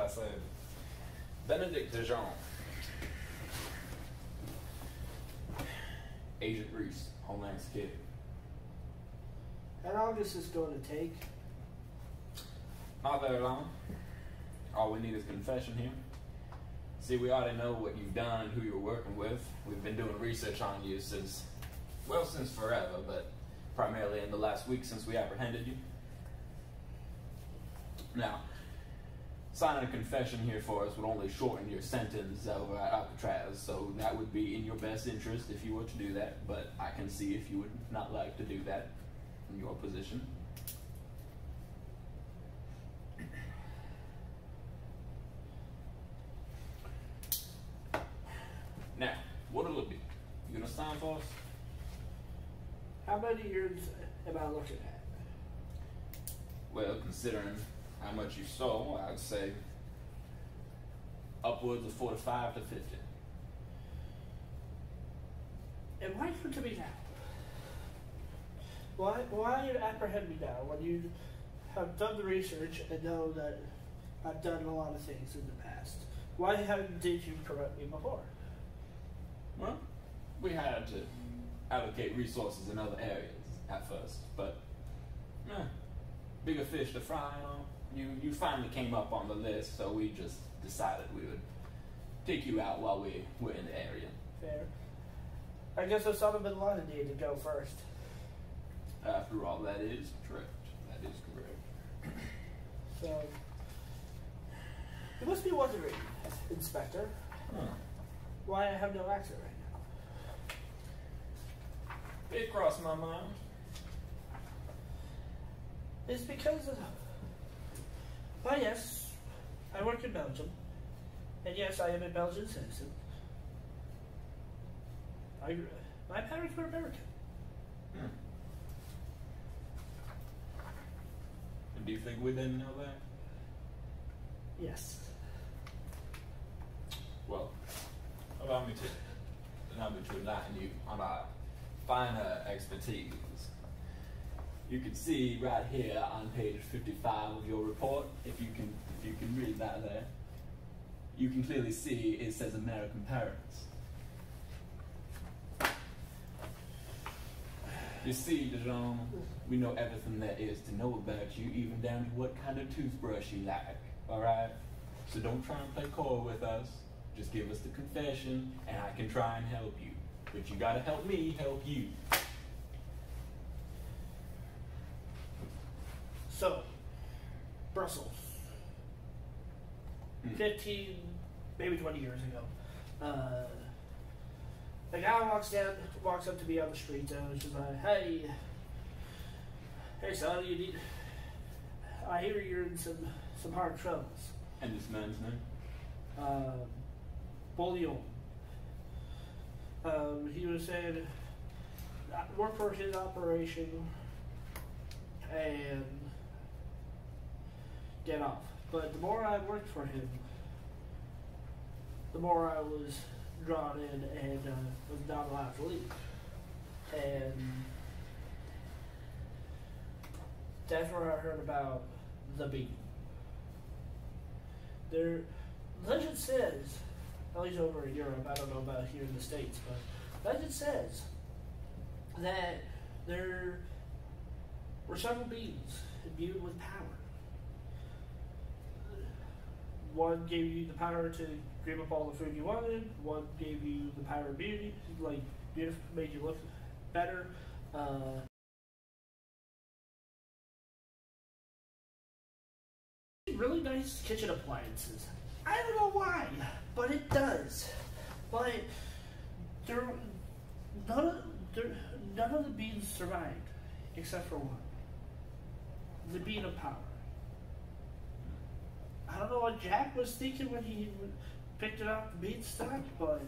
I said. Benedict Dijon. Agent Reece, Homeland Security. How long is this going to take? Not very long. All we need is confession here. See, we already know what you've done and who you're working with. We've been doing research on you since forever, but primarily in the last week since we apprehended you. Now, signing a confession here for us would only shorten your sentence over at Alcatraz, so that would be in your best interest if you were to do that, but I can see if you would not like to do that in your position. Now, what'll it be? You gonna sign for us? How many years am I looking at? Well, considering how much you stole, I'd say upwards of 45 to 50. And why come to me now? Why apprehend me now when you have done the research and know that I've done a lot of things in the past? Why did you correct me before? Well, we had to allocate resources in other areas at first, but bigger fish to fry, you finally came up on the list, so we just decided we would take you out while we were in the area. Fair. I guess Osama bin Laden needed to go first. After all, that is correct. That is correct. So, you must be wondering, Inspector, why I have no accent right now. It crossed my mind. It's because of... Well, yes, I work in Belgium. And yes, I am a Belgian citizen. My parents were American. And do you think we didn't know that? Yes. Well, allow me to enlighten you on our finer expertise. You can see right here on page 55 of your report, if you can read that there, you can clearly see it says American parents. You see, Dijon, we know everything there is to know about you, even down to what kind of toothbrush you like, alright? So don't try and play coy with us. Just give us the confession, and I can try and help you. But you gotta help me help you. So, Brussels. 15, maybe 20 years ago. A guy walks up to me on the street and she's like, hey son, I hear you're in some hard troubles. And this man's name? Bouillon. He was saying, I work for his operation and get off. But the more I worked for him, the more I was drawn in and was not allowed to leave. And that's where I heard about the beat. Legend says, at least over in Europe, I don't know about here in the States, but legend says that there were several beings imbued with power. One gave you the power to dream up all the food you wanted. One gave you the power of beauty, like beautiful, made you look better. Really nice kitchen appliances. I don't know why, but it does. But none of the beans survived, except for one. The bean of power. I don't know what Jack was thinking when he picked it off the beanstalk, but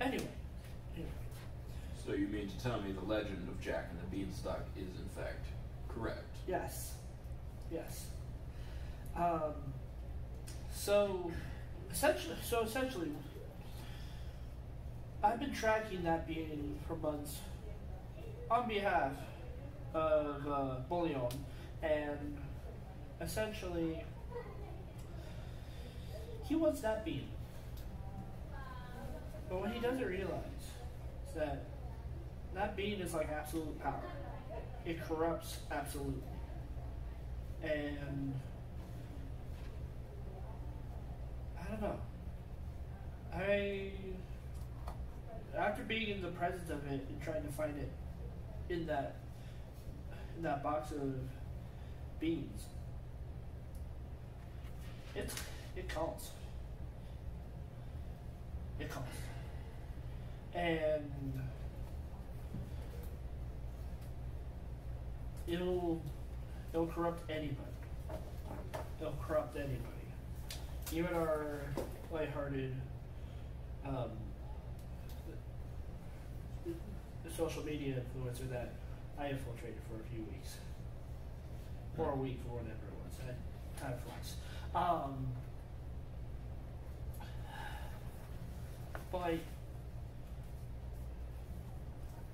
anyway. So you mean to tell me the legend of Jack and the Beanstalk is in fact correct? Yes. Yes. So essentially, I've been tracking that being for months on behalf of Bouillon, and essentially he wants that bean. But what he doesn't realize is that that bean is like absolute power. It corrupts absolutely. And I don't know. After being in the presence of it and trying to find it in that box of beans, it calls. It calls. And it'll corrupt anybody. It'll corrupt anybody. Even our lighthearted the social media influencer that I infiltrated for a few weeks. Or a week or whatever it was. Time flies. But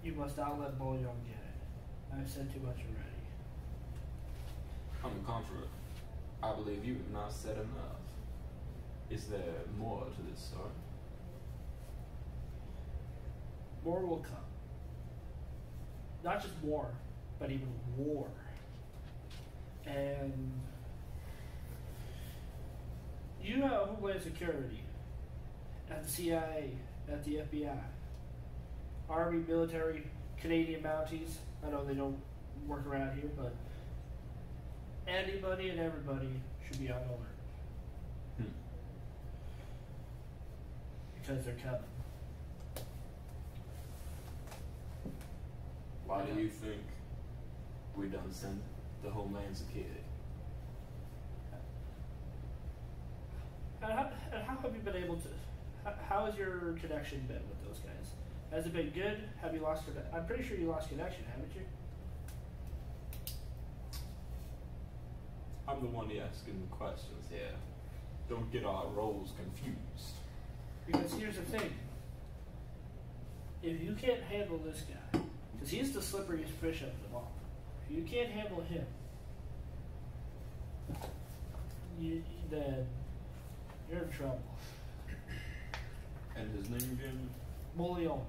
you must not let Bouillon get it. I've said too much already. On the contrary, I believe you have not said enough. Is there more to this story? More will come. Not just more, but even war. And you have Homeland Security at the CIA, at the FBI, Army, military, Canadian Mounties. I know they don't work around here, but anybody and everybody should be on alert. Because they're coming. Why do you think we done send the Homeland Security? And how have you been able to? How has your connection been with those guys? Has it been good? Have you lost connection? I'm pretty sure you lost connection, haven't you? I'm the one asking the questions here. Don't get our roles confused. Because here's the thing. If you can't handle this guy, because he's the slipperiest fish of them all. If you can't handle him, then you're in trouble. And his name again? Bouillon.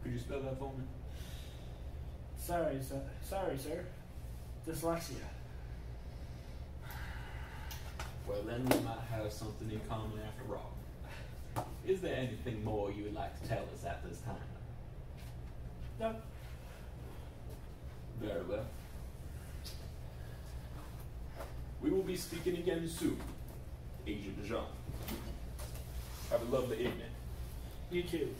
Could you spell that for me? Sorry, sir. Dyslexia. Well, then we might have something in common after all. Is there anything more you would like to tell us at this time? No. Very well. We will be speaking again soon, Agent Dijon. Have a lovely evening. You too.